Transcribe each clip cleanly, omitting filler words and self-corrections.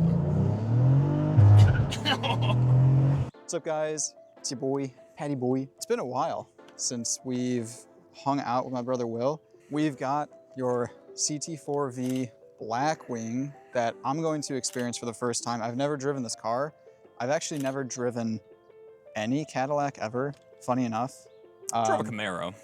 So. What's up, guys? It's your boy, Patty Boy. It's been a while since we've hung out with my brother Will. We've got your CT4-V Blackwing that I'm going to experience for the first time. I've never driven this car. I've actually never driven any Cadillac ever, funny enough. Drove a Camaro.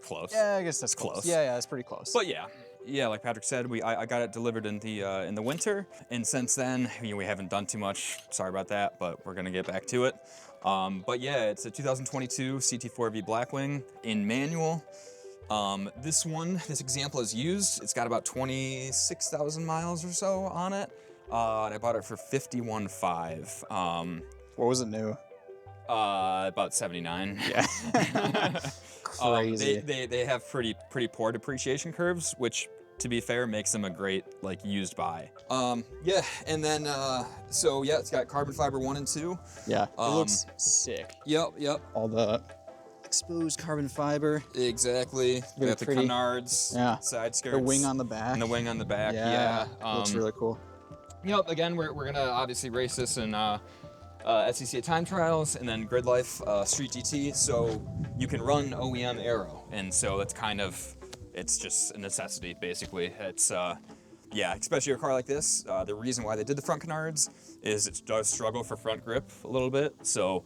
Close. Yeah, I guess that's close. Yeah, it's pretty close. But yeah, like Patrick said, I got it delivered in the winter, and since then, we haven't done too much. Sorry about that, but we're gonna get back to it. But yeah, it's a 2022 CT4-V Blackwing in manual. This example is used. It's got about 26,000 miles or so on it, and I bought it for $51,500. What was it new? About 79. Yeah. Crazy. They have pretty poor depreciation curves, which, to be fair, makes them a great used buy. Yeah, and then so yeah, it's got carbon fiber 1 and 2. Yeah, it looks sick. Yep. All the exposed carbon fiber. Exactly. We got the canards, side skirts, the wing on the back, and the wing on the back. Yeah, looks really cool. Yep. Again, we're gonna obviously race this in SCCA time trials, and then Grid Life Street GT, so you can run OEM aero, and so it's just a necessity basically. It's yeah, especially a car like this. The reason why they did the front canards is it does struggle for front grip a little bit. So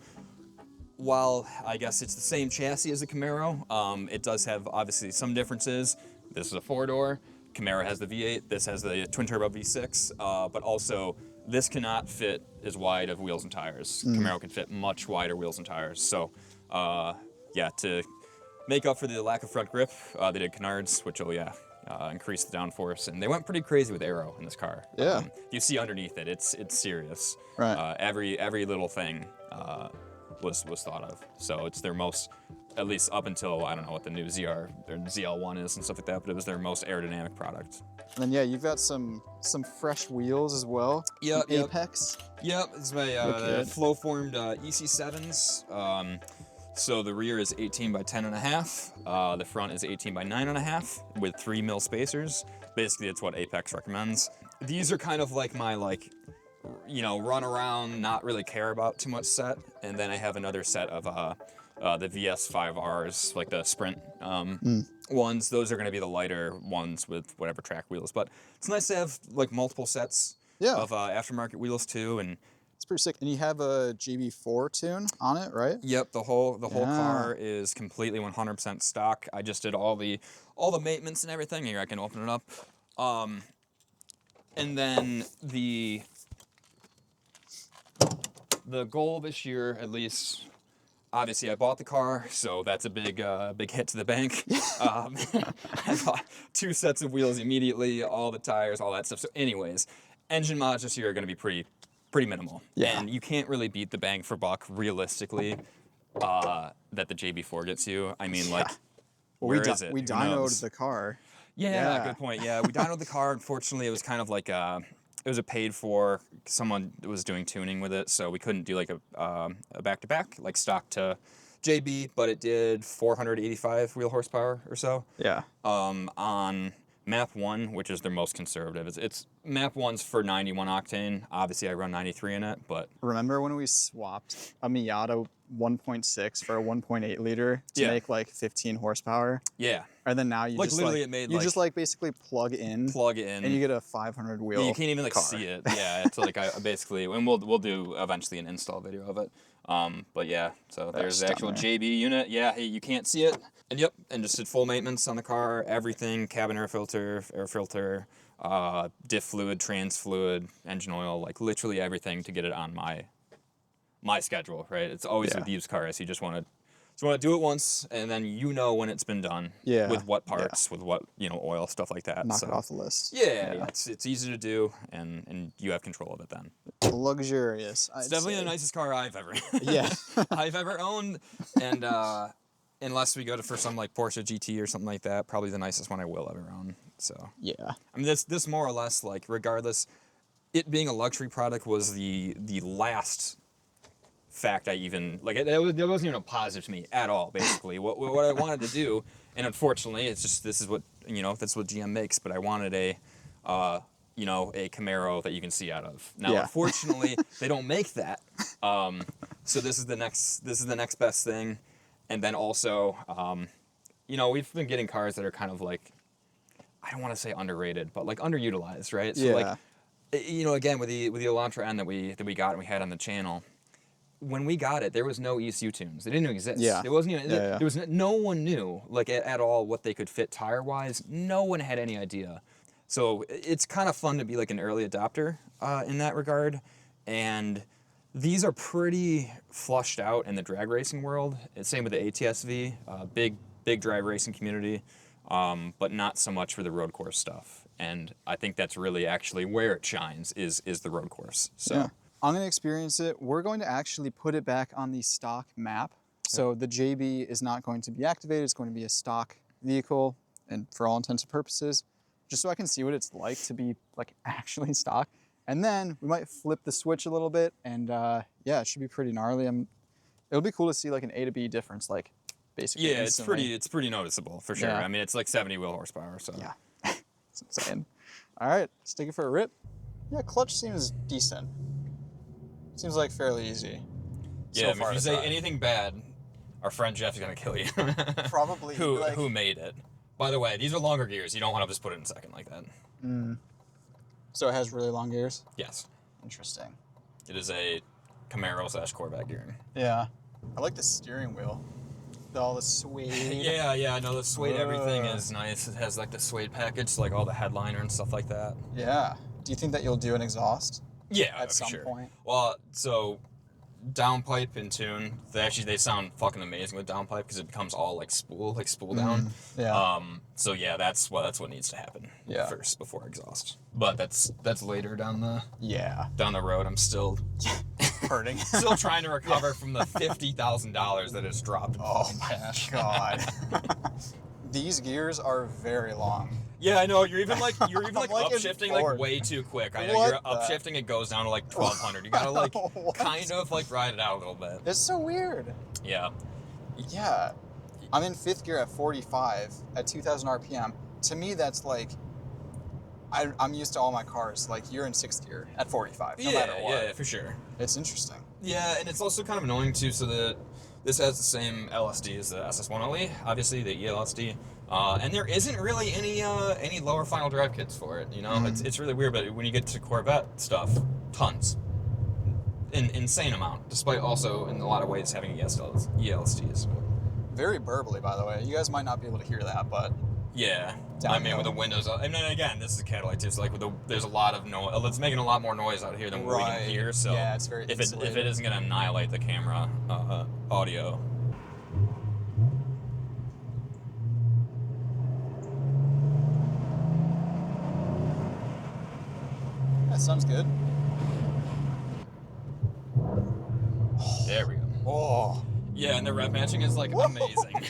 while I guess it's the same chassis as the Camaro, it does have obviously some differences. This is a 4-door. Camaro has the V8. This has the twin turbo V6, but also this cannot fit as wide of wheels and tires. Camaro can fit much wider wheels and tires. So, yeah, to make up for the lack of front grip, they did canards, which will, increase the downforce. And they went pretty crazy with aero in this car. Yeah. You see underneath it, it's serious. Right. Every little thing was thought of. So it's their most, at least up until, I don't know what the new ZR or ZL1 is and stuff like that, but it was their most aerodynamic product. And then yeah, you've got some fresh wheels as well. Yep. Apex. Yep, it's my flow formed EC7s. So the rear is 18 by 10.5. The front is 18 by 9.5 with 3 mil spacers. Basically, it's what Apex recommends. These are kind of like my run around, not really care about too much set. And then I have another set of the VS5Rs, like the Sprint ones. Those are going to be the lighter ones with whatever track wheels. But it's nice to have multiple sets of aftermarket wheels too. And it's pretty sick. And you have a JB4 tune on it, right? Yep, the whole car is completely 100% stock. I just did all the maintenance and everything. Here, I can open it up. And then the goal this year, at least, obviously I bought the car, so that's a big hit to the bank. I bought 2 sets of wheels immediately, all the tires, all that stuff. So anyways, engine mods this year are going to be pretty minimal. Yeah. And you can't really beat the bang for buck realistically that the JB4 gets you. I mean, where is it? We dynoed the car. Yeah, good point. Yeah, we dynoed the car. Unfortunately, it was kind of like it was a paid for, someone was doing tuning with it, so we couldn't do like a back-to-back, like stock to JB, but it did 485 wheel horsepower or so. Yeah. On Map 1, which is their most conservative. It's Map 1's for 91 octane. Obviously, I run 93 in it, but... Remember when we swapped a Miata 1.6 for a 1.8 liter to make 15 horsepower? Yeah. And then now you just literally it made just basically plug in, and you get a 500 wheel. You can't even car. see it. Yeah, it's I basically, and we'll do eventually an install video of it. But yeah, so there's the actual JB unit. Yeah, hey, you can't see it. And yep, and just did full maintenance on the car, everything, cabin air filter, diff fluid, trans fluid, engine oil, literally everything to get it on my schedule, right? It's always with used cars, you just want to do it once, and then when it's been done. Yeah. With what parts, with what oil, stuff like that. Knock it off the list. Yeah. It's easy to do, and you have control of it then. Luxurious. It's definitely the nicest car I've ever I've ever owned, and unless we go for some Porsche GT or something like that, probably the nicest one I will ever own. So yeah, I mean this more or less regardless, it being a luxury product was the last fact I even it wasn't even a positive to me at all. Basically, what I wanted to do, and unfortunately, it's just this is what that's what GM makes. But I wanted a you know, a Camaro that you can see out of. Now, Yeah. unfortunately, they don't make that. So this is the next best thing. And then also, you know, we've been getting cars that are kind of like, I don't want to say underrated, but like underutilized, right? So like, you know, again with the Elantra N that we got and we had on the channel, when we got it, there was no ECU tunes. They didn't exist. Yeah. It wasn't even, there was no one knew like at all what they could fit tire wise. No one had any idea. So it's kind of fun to be like an early adopter in that regard. And these are pretty flushed out in the drag racing world. It's same with the ATS-V, big drag racing community, but not so much for the road course stuff. And I think that's really actually where it shines is the road course. So. Yeah. I'm going to experience it. We're going to actually put it back on the stock map. So the JB is not going to be activated. It's going to be a stock vehicle, and for all intents and purposes, just so I can see what it's like to be like actually stock. And then we might flip the switch a little bit, and yeah, it should be pretty gnarly. It'll be cool to see like an A to B difference, like basically. Yeah, instantly. it's pretty noticeable for sure. Yeah. I mean, it's like 70 wheel horsepower. So Yeah, it's insane. All right, let's take it for a rip. Yeah, clutch seems decent. Seems like fairly easy. Yeah, if you say anything bad, our friend Jeff is gonna kill you. Probably. Who made it? By the way, these are longer gears. You don't want to just put it in second like that. So it has really long gears? Yes. Interesting. It is a Camaro / Corvette gearing. Yeah. I like the steering wheel. All the suede. Yeah, I know the suede everything is nice. It has like the suede package, like all the headliner and stuff like that. Yeah. Do you think that you'll do an exhaust? Yeah, At for some sure. point? Well, so downpipe and tune, they sound fucking amazing with downpipe because it becomes all like spool down. Yeah. So yeah, that's what needs to happen first before exhaust. But that's later down the road. I'm still Hurting. still trying to recover from the $50,000 that has dropped. Oh my god. These gears are very long. Yeah, I know. You're even like like upshifting like bored. way too quick. I know What you're upshifting, it goes down to like 1200. You gotta like What? kind of like ride it out a little bit. It's so weird. Yeah. Yeah. I'm in 5th gear at 45 at 2000 RPM. To me, that's like, I'm used to all my cars. Like, you're in 6th gear at 45, no matter what. Yeah, for sure. It's interesting. Yeah, and it's also kind of annoying too. So that this has the same LSD as the SS1LE, obviously the ELSD, and there isn't really any lower final drive kits for it. You know, it's really weird. But when you get to Corvette stuff, tons, insane amount. Despite also in a lot of ways having ELSDs. Very burbly, by the way. You guys might not be able to hear that, but Yeah, I mean Downhill. with the windows up. And then again, this is a Cadillac too. So like there's a lot of noise. It's making a lot more noise out here than what we can hear. So yeah, it's very if insulated. it isn't gonna annihilate the camera audio. That sounds good. There we go. Oh, Yeah, and the rev matching is like amazing.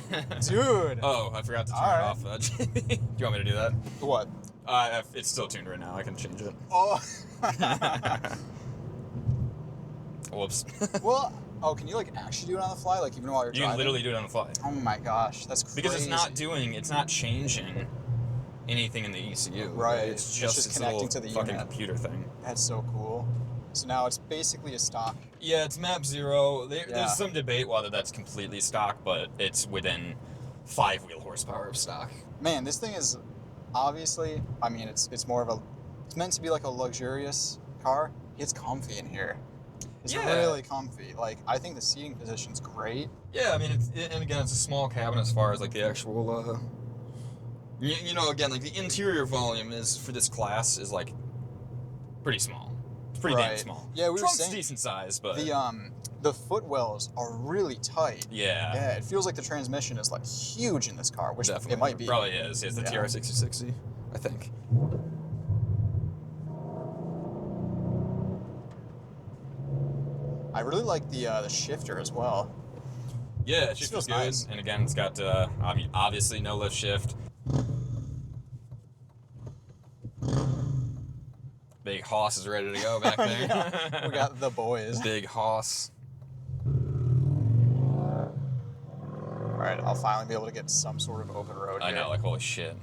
dude. Oh, I forgot to turn All it off. Do you want me to do that? What? It's still tuned right now. I can change it. Oh. Whoops. Well, can you like actually do it on the fly, like even while you're You driving? can literally do it on the fly. Oh my gosh, that's crazy. Because it's not changing anything in the ECU. Right. It's just this connecting little to the fucking unit. computer thing. That's so cool. So now it's basically a stock. Yeah, it's map 0. Yeah. There's some debate whether that's completely stock, but it's within 5 wheel horsepower of stock. Man, this thing is obviously, I mean, it's more of it's meant to be like a luxurious car. It's comfy in here. It's Yeah. really comfy. Like, I think the seating position's great. Yeah, I mean, and again, it's a small cabin as far as like the actual, you know, again, like the interior volume is for this class is like pretty small. It's pretty damn Right. small. Yeah, we were Trunk's saying decent size, but The footwells are really tight. yeah, Yeah, it feels like the transmission is like huge in this car, which definitely it might be. Probably is. It's the Yeah. TR6060, I think. I really like the shifter as well. Yeah, it feels good. nice. And again, it's got obviously no lift shift. Big Hoss is ready to go back there. Yeah, we got the boys. Big Hoss. All right, I'll finally be able to get some sort of open road I here. know, like holy shit.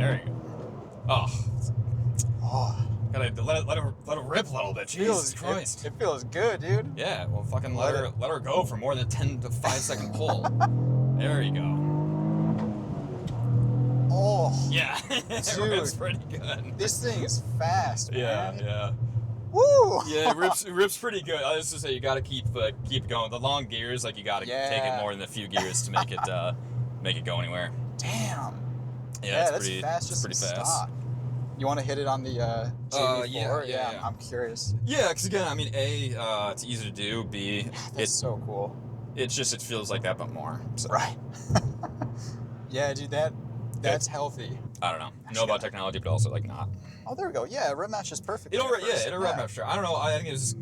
There you go. Oh. Oh, Gotta let her rip a little bit. Jesus Christ. It feels good, dude. Yeah, well, fucking let her go for more than 10 to 5 second pull. There you go. Oh, Yeah, it rips pretty good. this thing is fast, man. Yeah. Woo! Yeah, it rips pretty good. I was just say you gotta keep it going. The long gears, like you gotta take it more than a few gears to make it go anywhere. Damn. Yeah, that's fast. it's pretty fast. Stock. You want to hit it on the JB4? Yeah. I'm curious. Yeah, because again, I mean, A, it's easy to do. B, It's so cool. It feels like that, but more. So. Right. Yeah, dude, that's healthy. I don't know. Know about technology, but also like not. Oh, there we go. Yeah, rev match is perfect. It'll rev match. Sure. I don't know. I think it was.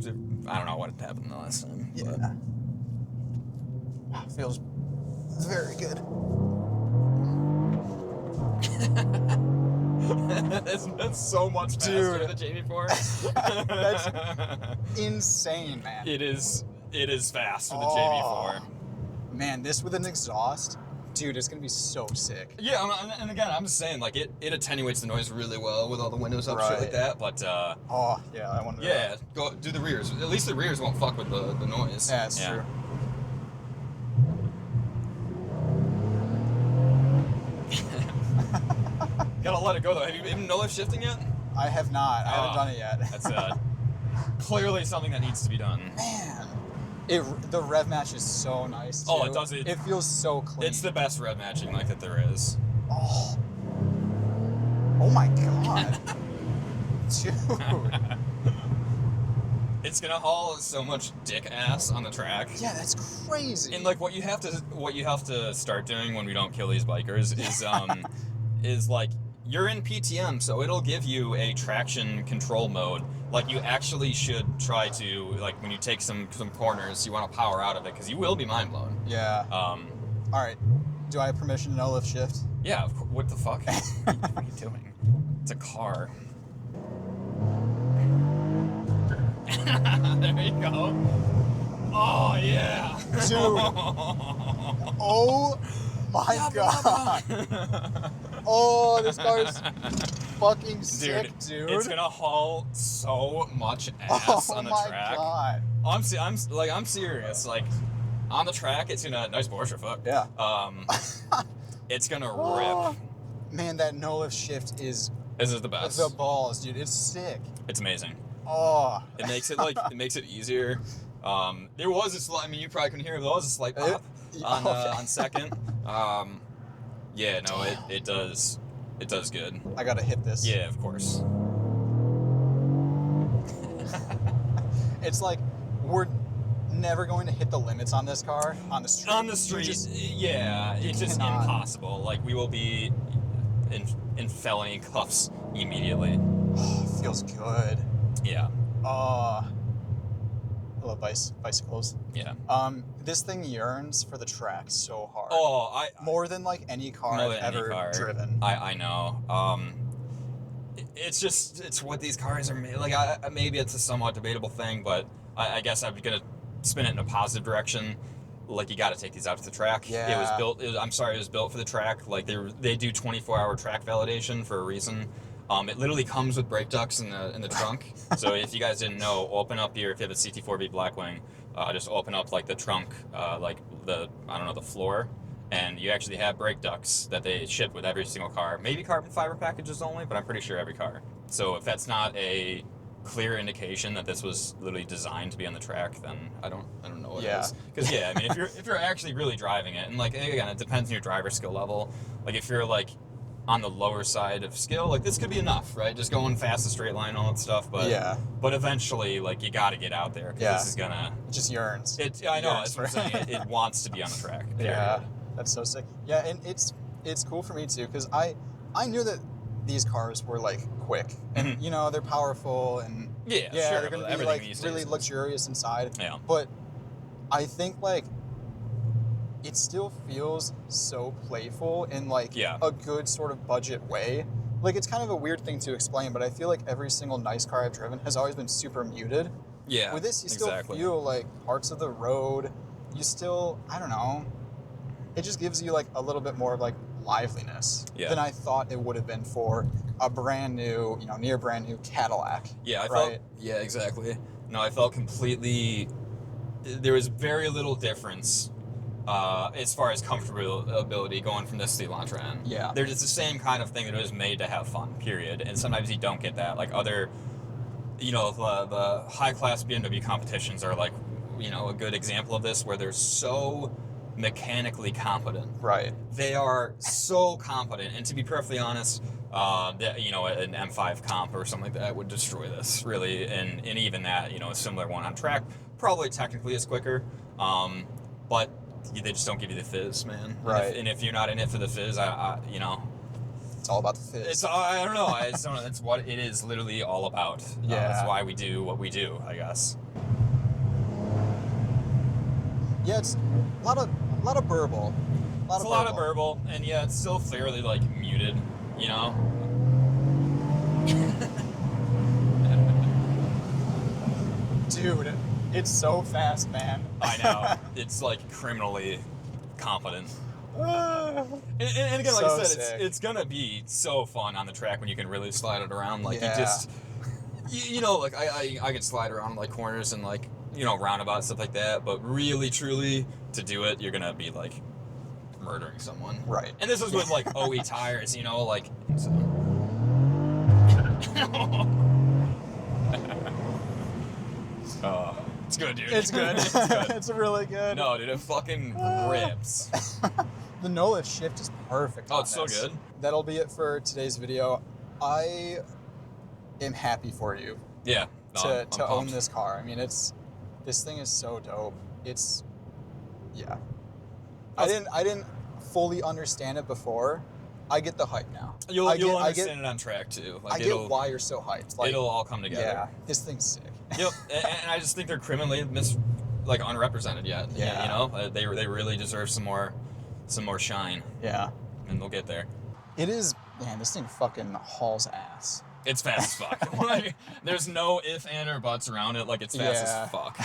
I don't know what happened the last time. Yeah. Wow, feels very good. That's so much faster than the JB4. That's insane, man. It is fast for the JB4. Man, this with an exhaust, dude, it's gonna be so sick. Yeah, and again, I'm just saying, like, it attenuates the noise really well with all the windows up, shit like that. But oh yeah, I wonder. Yeah, go do the rears. At least the rears won't fuck with the noise. Yeah, that's true. Gotta let it go though. Have you even no lift shifting yet? I have not. I haven't done it yet. That's clearly something that needs to be done. Man, the rev match is so nice. Too. Oh, it does. It feels so clean. It's the best rev matching like that there is. Oh my god, dude. It's gonna haul so much dick ass on the track. Yeah, that's crazy. And like what you have to start doing when we don't kill these bikers is is like you're in PTM, so it'll give you a traction control mode. Like you actually should try to, like when you take some corners, you want to power out of it because you will be mind blown. Yeah. All right. Do I have permission to no lift shift? Yeah. What the fuck? What are you doing? It's a car. There you go. Oh yeah. Dude. Oh my god. Oh, this car's fucking sick, dude. It's gonna haul so much ass on the track. Oh my god. I'm serious. Like on the track, it's gonna nice Porsche fuck. Yeah. It's gonna rip. Man, that no lift shift is the best. The balls, dude. It's sick. It's amazing. Oh. It makes it easier. There was a slight. I mean, you probably couldn't hear it. There was a slight pop on second. Yeah, no, it does good. I gotta hit this. Yeah, of course. It's like we're never going to hit the limits on this car on the street. On the street, it's just impossible. Like we will be in felony cuffs immediately. Oh, it feels good. Yeah. I love bicycles. Yeah. This thing yearns for the track so hard. Oh, more than like any car I've ever driven. I know. It's what these cars are made. Like, maybe it's a somewhat debatable thing, but I guess I'm gonna spin it in a positive direction. Like, you got to take these out to the track. Yeah. It was built. It was built for the track. Like, they do 24-hour track validation for a reason. It literally comes with brake ducts in the trunk. So if you guys didn't know, open up if you have a CT4-V Blackwing, just open up like the trunk, like the floor, and you actually have brake ducts that they ship with every single car. Maybe carbon fiber packages only, but I'm pretty sure every car. So if that's not a clear indication that this was literally designed to be on the track, then I don't know what it is. Because I mean, if you're actually really driving it, and like again, it depends on your driver skill level. Like if you're like on the lower side of skill, like this could be enough, right? Just going fast, a straight line, all that stuff. But but eventually, like you got to get out there because this is gonna. It just yearns. I know. That's what I'm saying. It wants to be on the track. Yeah, that's so sick. Yeah, and it's cool for me too because I knew that these cars were like quick and you know they're powerful and sure, they're gonna be like really luxurious inside. Yeah. But I think like it still feels so playful in like a good sort of budget way. Like it's kind of a weird thing to explain, but I feel like every single nice car I've driven has always been super muted. Yeah. With this, you still feel like parts of the road. You still, I don't know. It just gives you like a little bit more of like liveliness Yeah. than I thought it would have been for a brand new, near brand new Cadillac. Yeah, I right? felt. Yeah, exactly. No, I felt completely. There was very little difference as far as comfortability going from this to the Elantra. Yeah. They're just the same kind of thing that it was made to have fun. Period. And sometimes you don't get that. Like other, the high class BMW competitions are like, a good example of this, where they're so mechanically competent. Right. They are so competent, and to be perfectly honest, an M5 comp or something like that would destroy this, really, and even that, a similar one on track probably technically is quicker, but they just don't give you the fizz, man. Right. And if you're not in it for the fizz, It's all about the fizz. I don't know. That's what it is literally all about. Yeah. That's why we do what we do, I guess. Yeah, it's a lot of burble. It's a lot of burble, and yeah, it's still fairly like muted, Dude, it's so fast, man. I know. It's like criminally competent. And again, like So I said, sick. it's gonna be so fun on the track when you can really slide it around. Like Yeah. you just, like I can slide around like corners and like roundabouts, stuff like that. But really, truly, to do it, you're gonna be like murdering someone. Right. And this is with like OE tires, like. So. It's good, dude. It's good. It's good. It's really good. No, dude, it fucking rips. The no-lift shift is perfect. Oh, on it's so this. good. That'll be it for today's video. I am happy for you Yeah. No, to I'm own pumped. this car. I mean, this thing is so dope. Yeah. I didn't fully understand it before. I get the hype now. You'll I understand it on track too. Like I get why you're so hyped. Like, it'll all come together. yeah, this thing's sick. Yep. And I just think they're criminally unrepresented yet. Yeah. They really deserve some more shine, Yeah. and they'll get there. It is, man, this thing fucking hauls ass. It's fast as fuck. Like, there's no if, and, or buts around it. Like, it's fast Yeah. as fuck.